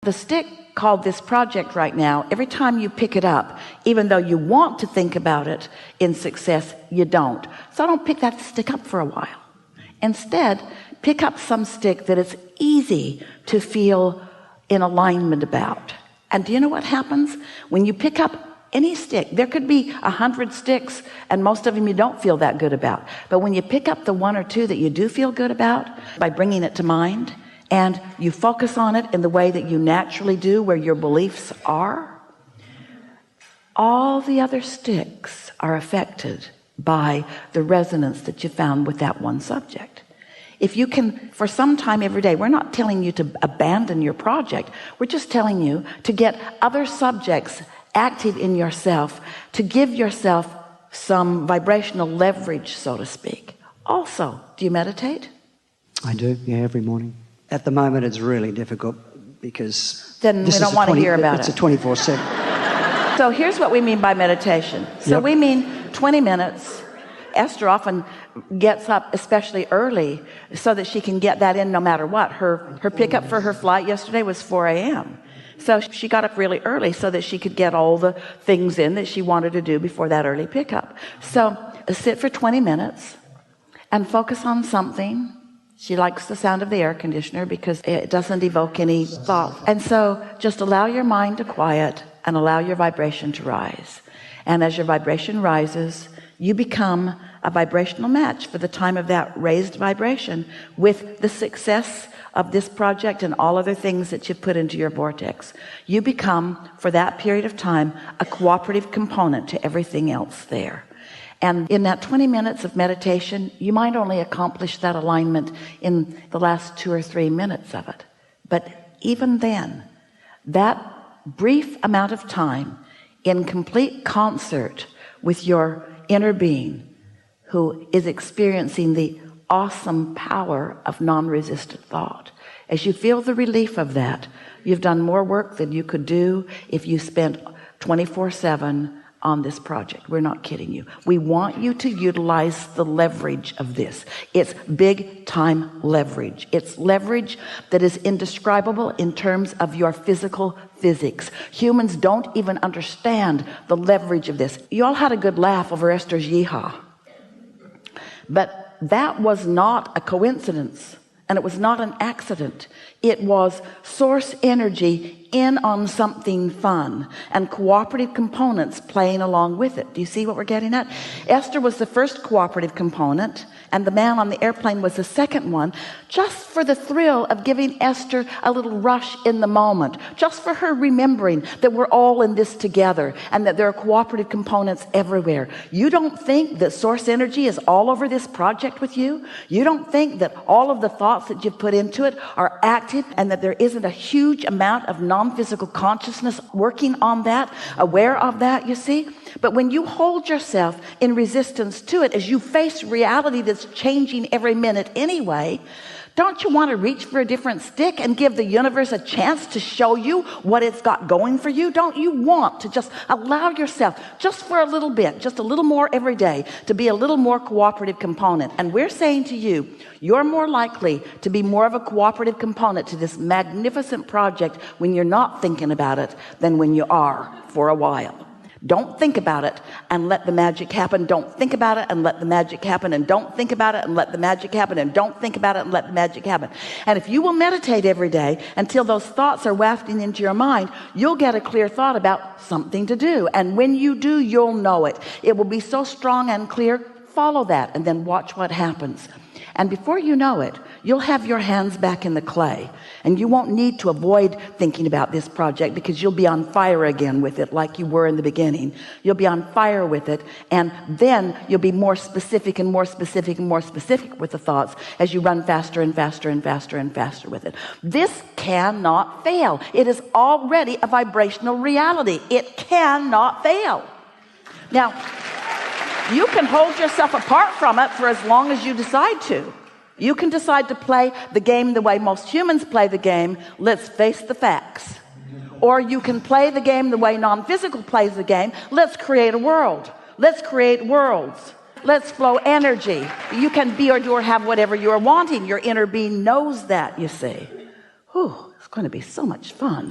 The stick called this project right now, every time you pick it up, even though you want to think about it in success, you don't. So don't pick that stick up for a while. Instead, pick up some stick that it's easy to feel in alignment about. And do you know what happens? When you pick up any stick, there could be 100 sticks and most of them you don't feel that good about. But when you pick up the one or two that you do feel good about, by bringing it to mind, and you focus on it in the way that you naturally do, where your beliefs are, all the other sticks are affected by the resonance that you found with that one subject. If you can, for some time every day, we're not telling you to abandon your project. We're just telling you to get other subjects active in yourself, to give yourself some vibrational leverage, so to speak. Also, do you meditate? I do, yeah, every morning. At the moment, it's really difficult because then we don't want to hear about it. It's a 24/7. So here's what we mean by meditation. So we mean 20 minutes. Esther often gets up especially early so that she can get that in no matter what. Her pickup for her flight yesterday was 4 a.m. So she got up really early so that she could get all the things in that she wanted to do before that early pickup. So sit for 20 minutes and focus on something. She likes the sound of the air conditioner because it doesn't evoke any thought. And so just allow your mind to quiet and allow your vibration to rise. And as your vibration rises, you become a vibrational match for the time of that raised vibration with the success of this project and all other things that you've put into your vortex. You become, for that period of time, a cooperative component to everything else there. And in that 20 minutes of meditation, you might only accomplish that alignment in the last 2 or 3 minutes of it. But even then, that brief amount of time in complete concert with your inner being, who is experiencing the awesome power of non-resistant thought, as you feel the relief of that, you've done more work than you could do if you spent 24/7 on this project. We're not kidding you. We want you to utilize the leverage of this. It's big time leverage. It's leverage that is indescribable in terms of your physical physics. Humans don't even understand the leverage of this. You all had a good laugh over Esther's yeehaw. But that was not a coincidence, and it was not an accident. It was source energy in on something fun and cooperative components playing along with it. Do you see what we're getting at? Esther was the first cooperative component, and the man on the airplane was the second one, just for the thrill of giving Esther a little rush in the moment, just for her remembering that we're all in this together and that there are cooperative components everywhere. You don't think that source energy is all over this project with you? You don't think that all of the thoughts that you've put into it are active and that there isn't a huge amount of non-physical consciousness working on that, aware of that, you see? But when you hold yourself in resistance to it, as you face reality that's changing every minute anyway, don't you want to reach for a different stick and give the universe a chance to show you what it's got going for you? Don't you want to just allow yourself, just for a little bit, just a little more every day, to be a little more cooperative component? And we're saying to you, you're more likely to be more of a cooperative component to this magnificent project when you're not thinking about it than when you are for a while. Don't think about it and let the magic happen. Don't think about it and let the magic happen. And don't think about it and let the magic happen. And don't think about it and let the magic happen. And if you will meditate every day until those thoughts are wafting into your mind, you'll get a clear thought about something to do. And when you do, you'll know it. It will be so strong and clear. Follow that and then watch what happens. And before you know it, you'll have your hands back in the clay, and you won't need to avoid thinking about this project because you'll be on fire again with it like you were in the beginning. You'll be on fire with it, and then you'll be more specific and more specific and more specific with the thoughts as you run faster and faster and faster and faster with it. This cannot fail. It is already a vibrational reality. It cannot fail. Now, you can hold yourself apart from it for as long as you decide to. You can decide to play the game the way most humans play the game. Let's face the facts. Or you can play the game the way non-physical plays the game. Let's create a world. Let's create worlds. Let's flow energy. You can be or do or have whatever you're wanting. Your inner being knows that, you see. Whew, it's going to be so much fun.